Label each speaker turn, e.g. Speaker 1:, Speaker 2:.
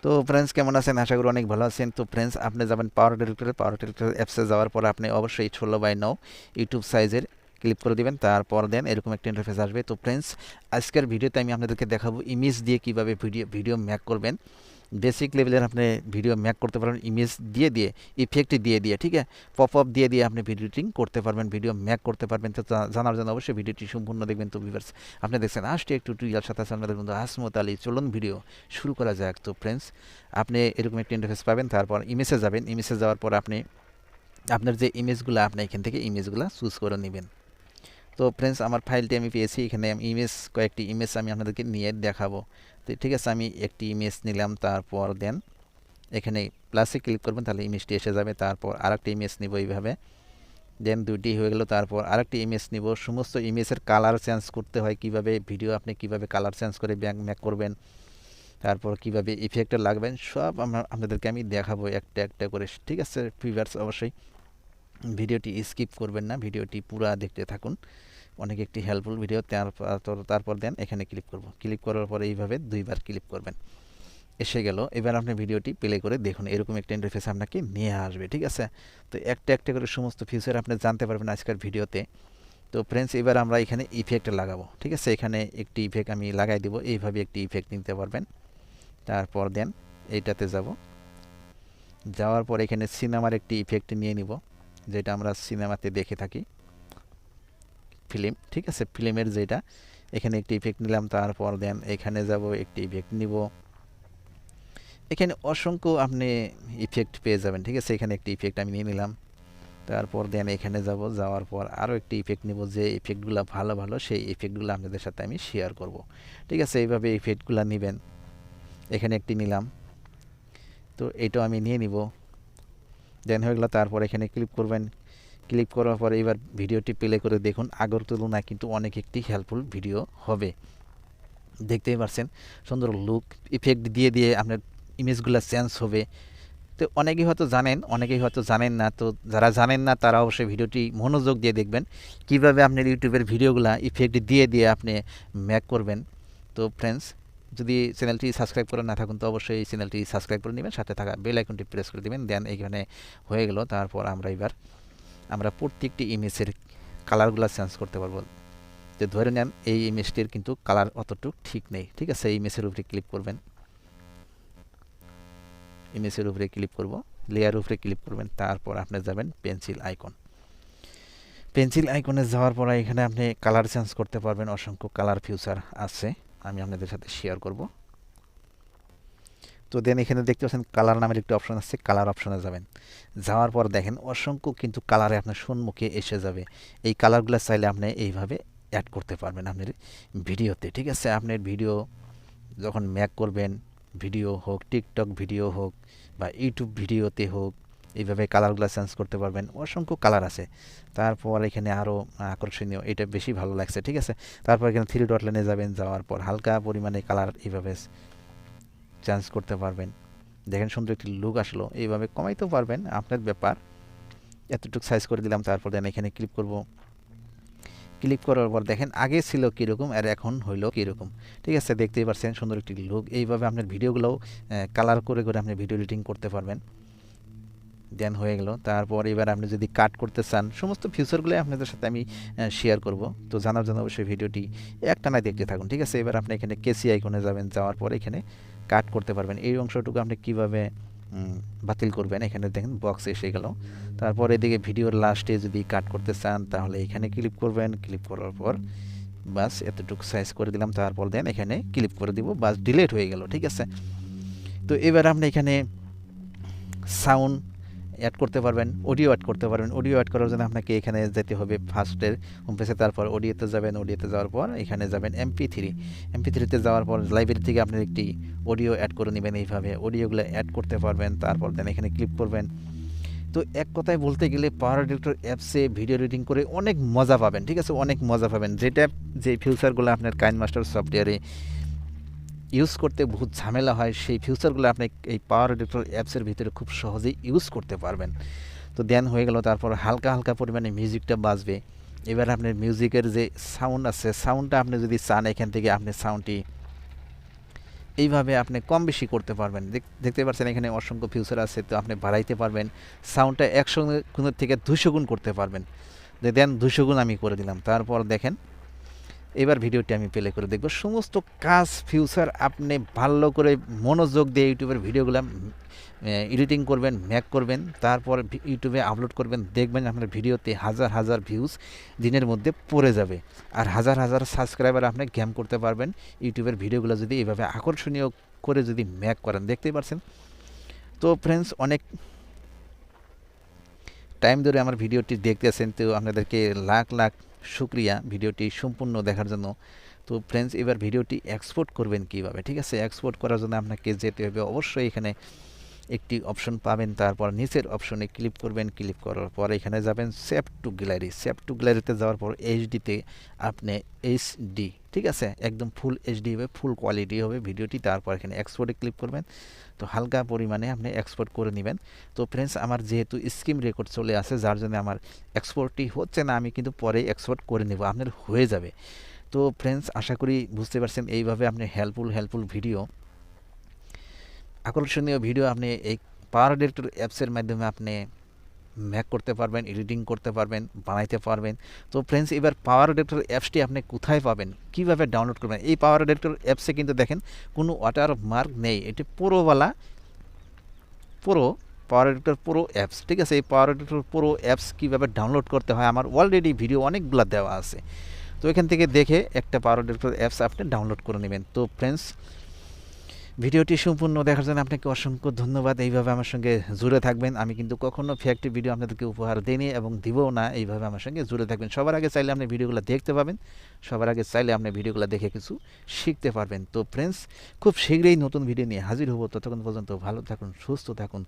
Speaker 1: তো ফ্রেন্ডস কেমন আছেন? আশা করি অনেক ভালো আছেন। তো ফ্রেন্ডস আপনি যাবেন পাওয়ার ডিরেক্টর অ্যাপসে যাওয়ার পর আপনি অবশ্যই 16:9 ইউটিউব সাইজের ক্লিক করে দিবেন। তারপর দেন এরকম একটা ইন্টারফেস আসবে। তো ফ্রেন্ডস আজকের ভিডিওতে আমি আপনাদেরকে দেখাবো ইমেজ দিয়ে কিভাবে ভিডিও মেক করবেন। বেসিক লেভেলের আপনি ভিডিও মেক করতে পারবেন ইমেজ দিয়ে ইফেক্ট দিয়ে ঠিক আছে, পপ আপ দিয়ে আপনি ভিডিও এডিটিং করতে পারবেন, ভিডিও মেক করতে পারবেন। তো জানার জন্য অবশ্যই ভিডিওটি সম্পূর্ণ দেখবেন। তো ভিউয়ার্স আপনি দেখছেন আজকে একটু টিউটোরিয়াল সাথে আছে আমাদের বন্ধু আসমত আলী। চলুন ভিডিও শুরু করা যাক। তো ফ্রেন্ডস আপনি এরকম একটা ইন্টারফেস পাবেন, তারপর ইমেজে যাবেন। ইমেজে যাওয়ার পর আপনি আপনার যে ইমেজগুলো আপনি এখান থেকে ইমেজগুলো চুজ করে নেবেন। তো ফ্রেন্ডস আমার ফাইলটি আমি পেয়েছি, এখানে আমি কয়েকটি ইমেজ আমি আপনাদেরকে নিয়ে দেখাবো। তো ঠিক আছে, আমি একটি ইমেজ নিলাম, তারপর দেন এখানে প্লাসে ক্লিক করবেন, তাহলে ইমেজটি এসে যাবে। তারপর আরেকটি ইমেজ নিব এইভাবে, দেন দুইটি হয়ে গেল। তারপর আরেকটি ইমেজ নিব। সমস্ত ইমেজের কালার চেঞ্জ করতে হয় কিভাবে, ভিডিও আপনি কিভাবে কালার চেঞ্জ করে মেক করবেন, তারপর কিভাবে ইফেক্ট লাগবেন, সব আপনাদেরকে আমি দেখাবো একটা একটা করে। ঠিক আছে ভিউয়ার্স, অবশ্যই ভিডিওটি স্কিপ করবেন না, ভিডিওটি পুরো দেখতে থাকুন, অনেক একটি হেল্পফুল ভিডিও। তারপর দেন এখানে ক্লিক করার পরে এইভাবে দুইবার ক্লিক করবেন, এসে গেল। এবার আপনি ভিডিওটি প্লে করে দেখুন, এরকম একটা ইন্টারফেস আপনাকে নিয়ে আসবে। ঠিক আছে, তো একটা একটা করে সমস্ত ফিচার আপনি জানতে পারবেন আজকের ভিডিওতে। তো ফ্রেন্ডস এবার আমরা এখানে ইফেক্ট লাগাবো। ঠিক আছে, এখানে একটি ইফেক্ট আমি লাগাই দিব, এইভাবে একটি ইফেক্ট নিতে পারবেন। তারপর দেন এইটাতে যাওয়ার পর এখানে সিনেমার একটি ইফেক্ট নিয়ে নিব, যেটা আমরা সিনেমাতে দেখে থাকি, ফিল্ম। ঠিক আছে, ফিল্মের যেটা, এখানে একটি ইফেক্ট নিলাম। তারপর দেন এখানে যাব, একটি ইফেক্ট নিব। এখানে অসংখ্য আপনি ইফেক্ট পেয়ে যাবেন। ঠিক আছে, এখানে একটি ইফেক্ট আমি নিয়ে নিলাম। তারপর দেন এখানে যাওয়ার পর আরও একটি ইফেক্ট নিব, যে ইফেক্টগুলো ভালো ভালো সেই ইফেক্টগুলো আপনাদের সাথে আমি শেয়ার করব। ঠিক আছে, এইভাবে ইফেক্টগুলো নেবেন। এখানে একটি নিলাম, তো এটাও আমি নিয়ে নিব। দেন হয়ে গেল। তারপর এখানে ক্লিক করবেন, ক্লিক করার পর এবার ভিডিওটি প্লে করে দেখুন, আগের তুলনায় কিন্তু অনেক একটি হেল্পফুল ভিডিও হবে। দেখতেই পাচ্ছেন সুন্দর লুক, ইফেক্ট দিয়ে আপনার ইমেজগুলো চেঞ্জ হবে। তো অনেকেই হয়তো জানেন, অনেকেই হয়তো জানেন না। তো যারা জানেন না তারা অবশ্যই ভিডিওটি মনোযোগ দিয়ে দেখবেন, কিভাবে আপনার ইউটিউবের ভিডিওগুলো ইফেক্ট দিয়ে আপনি মেক করবেন। তো ফ্রেন্ডস যদি চ্যানেলটি সাবস্ক্রাইব করে না থাকুন তো অবশ্যই এই চ্যানেলটি সাবস্ক্রাইব করে নেবেন, সাথে থাকা বেল আইকনটি প্রেস করে দেবেন। দেন এখানে হয়ে গেল। তারপর আমরা প্রত্যেকটি ইমেজের কালারগুলো চেঞ্জ করতে পারবো। যে ধরে নেন এই ইমেজটির কিন্তু কালার অতটুকু ঠিক নেই। ঠিক আছে, এই ইমেজের উপরে ক্লিক করবেন, ইমেজের উপরে ক্লিক করব, লেয়ার উপরে ক্লিক করবেন। তারপর আপনি যাবেন পেন্সিল আইকনে যাওয়ার পর এখানে আপনি কালার চেঞ্জ করতে পারবেন। অসংখ্য কালার ফিউচার আছে, আমি আপনাদের সাথে শেয়ার করব। তো দেন এখানে দেখতে পাচ্ছেন কালার নামের একটি অপশন আছে, কালার অপশনে যাওয়ার পর দেখেন অসংখ্য কিন্তু কালারে আপনার সম্মুখে এসে যাবে। এই কালারগুলো চাইলে আপনি এইভাবে অ্যাড করতে পারবেন আপনার ভিডিওতে। ঠিক আছে, আপনার ভিডিও যখন মেক করবেন, ভিডিও হোক, টিকটক ভিডিও হোক বা ইউটিউব ভিডিওতে হোক, এইভাবে কালারগুলো চেঞ্জ করতে পারবেন। অসংখ্য কালার আছে। তারপর এখানে আরও আকর্ষণীয়, এটা বেশি ভালো লাগছে। ঠিক আছে, তারপর এখানে 3 ডট লাইনে যাওয়ার পর হালকা পরিমাণে কালার এইভাবে চেঞ্জ করতে পারবেন। দেখেন সুন্দর একটি লুক আসলো। এইভাবে কমাইতেও পারবেন, আপনার ব্যাপার। এতটুকু সাইজ করে দিলাম। তারপর দেন এখানে ক্লিক করব, ক্লিক করার পর দেখেন আগে ছিল কীরকম আর এখন হইলো কীরকম। ঠিক আছে, দেখতেই পাচ্ছেন সুন্দর একটি লুক। এইভাবে আপনার ভিডিওগুলোও কালার করে আপনি ভিডিও এডিটিং করতে পারবেন। দেন হয়ে গেল। তারপর এবার আপনি যদি কাট করতে চান, সমস্ত ফিচারগুলো আপনাদের সাথে আমি শেয়ার করব। তো জানার জন্য অবশ্যই ভিডিওটি একটানা দেখতে থাকুন। ঠিক আছে, এবার আপনি এখানে কেসি আইকনে যাওয়ার পর এখানে কাট করতে পারবেন। এই অংশটুকু আপনি কিভাবে বাতিল করবেন, এখানে দেখেন বক্স এসে গেল। তারপর এদিকে ভিডিওর লাস্টে যদি কাট করতে চান তাহলে এখানে ক্লিক করবেন, ক্লিক করার পর বাস এতটুকু সাইজ করে দিলাম। তারপর দেন এখানে ক্লিক করে দিব, বাস ডিলিট হয়ে গেল। ঠিক আছে, তো এবার আপনি এখানে সাউন্ড অ্যাড করতে পারবেন, অডিও অ্যাড করতে পারবেন। অডিও অ্যাড করার জন্য আপনাকে এখানে যেতে হবে ফার্স্টের হোম পেজে, তারপর অডিওতে যাবেন। অডিওতে যাওয়ার পর এখানে যাবেন এমপি3তে যাওয়ার পর লাইব্রেরি থেকে আপনার একটি অডিও অ্যাড করে নেবেন। এইভাবে অডিওগুলো অ্যাড করতে পারবেন। তারপর দেন এখানে ক্লিক করবেন। তো এক কথায় বলতে গেলে পাওয়ার এডিটর অ্যাপসে ভিডিও এডিটিং করে অনেক মজা পাবেন। ঠিক আছে, অনেক মজা পাবেন। যে ফিচারগুলো আপনার কাইনমাস্টার সফটওয়্যারে ইউজ করতে বহুত ঝামেলা হয়, সেই ফিচারগুলো আপনি এই পাওয়ার এডিটর অ্যাপসের ভিতরে খুব সহজেই ইউজ করতে পারবেন। তো দেন হয়ে গেল। তারপর হালকা পরিমাণে মিউজিকটা বাজবে। এবার আপনার মিউজিকের যে সাউন্ড আছে, সাউন্ডটা আপনি যদি চান এখান থেকে আপনি সাউন্ডটি এইভাবে আপনি কম বেশি করতে পারবেন। দেখতে পাচ্ছেন এখানে অসংখ্য ফিউচার আছে, তো আপনি বাড়াইতে পারবেন। সাউন্ডটা 100 গুণের থেকে 200 গুণ করতে পারবেন। দেন 200 গুণ আমি করে দিলাম। তারপর দেখেন এবার ভিডিওটি আমি প্লে করে দেখব। সমস্ত কাজ ফিউচার আপনি ভালো করে মনোযোগ দিয়ে ইউটিউবের ভিডিওগুলো এডিটিং করবেন, ম্যাক করবেন, তারপর ইউটিউবে আপলোড করবেন। দেখবেন আপনার ভিডিওতে হাজার হাজার ভিউজ দিনের মধ্যে পড়ে যাবে, আর হাজার হাজার সাবস্ক্রাইবার আপনি গেম করতে পারবেন ইউটিউবের ভিডিওগুলো যদি এইভাবে আকর্ষণীয় করে যদি ম্যাক করেন। দেখতেই পাচ্ছেন। তো ফ্রেন্ডস, অনেক টাইম ধরে আমার ভিডিওটি দেখতেছেন, তো আপনাদেরকে লাখ লাখ শুক্রিয়া ভিডিওটি সম্পূর্ণ দেখার জন্য। তো ফ্রেন্ডস, এবার ভিডিওটি এক্সপোর্ট করবেন কীভাবে, ঠিক আছে? এক্সপোর্ট করার জন্য আপনাকে যেতে হবে, অবশ্যই এখানে একটি অপশন পাবেন, তারপর নিচের অপশনে ক্লিক করবেন। ক্লিক করার পর এখানে যাবেন save two gallery. Save two গ্যালারিতে যাওয়ার পর এইচডিতে আপনি এইচডি, ঠিক আছে, একদম ফুল এইচডি হবে, ফুল কোয়ালিটি হবে ভিডিওটি। তারপর এখানে এক্সপোর্টে ক্লিক করবেন। তো হালকা পরিমাণে আপনি এক্সপোর্ট করে নেবেন। তো ফ্রেন্ডস, আমার যেহেতু স্ক্রিন রেকর্ড চলে আসে, যার জন্য আমার এক্সপোর্টটি হচ্ছে না, আমি কিন্তু পরে এক্সপোর্ট করে নেব, আপনার হয়ে যাবে। তো ফ্রেন্ডস, আশা করি বুঝতে পারছেন এইভাবে আপনি হেল্পফুল ভিডিও, আকর্ষণীয় ভিডিও আপনি এই পাওয়ার ডিরেক্টর অ্যাপসের মাধ্যমে আপনি ম্যাক করতে পারবেন, এডিটিং করতে পারবেন, বানাইতে পারবেন। তো ফ্রেন্ডস, এবার পাওয়ার ডিরেক্টর অ্যাপসটি আপনি কোথায় পাবেন, কীভাবে ডাউনলোড করবেন? এই পাওয়ার ডিরেক্টর অ্যাপসে কিন্তু দেখেন কোনো ওয়াটার মার্ক নেই, এটি পুরোওয়ালা পুরো পাওয়ার ডিরেক্টর পুরো অ্যাপস, ঠিক আছে? এই পাওয়ার ডিরেক্টর পুরো অ্যাপস কীভাবে ডাউনলোড করতে হয় আমার অলরেডি ভিডিও অনেকগুলো দেওয়া আছে। তো এখান থেকে দেখে একটা পাওয়ার ডিরেক্টর অ্যাপস আপনি ডাউনলোড করে নেবেন। তো ফ্রেন্ডস, ভিডিওটি সম্পূর্ণ দেখার জন্য আপনাকে অসংখ্য ধন্যবাদ। এইভাবে আমার সঙ্গে জুড়ে থাকবেন। আমি কিন্তু কখনো ফ্যাক্টরি ভিডিও আপনাদেরকে উপহার দিইনি এবং দিবও না। এইভাবে আমার সঙ্গে জুড়ে থাকবেন। সবার আগে চাইলে আপনি ভিডিওগুলো দেখতে পাবেন, সবার আগে চাইলে আপনি ভিডিওগুলো দেখে কিছু শিখতে পারবেন। তো ফ্রেন্ডস, খুব শীঘ্রই নতুন ভিডিও নিয়ে হাজির হব। ততক্ষণ পর্যন্ত ভালো থাকুন, সুস্থ থাকুন।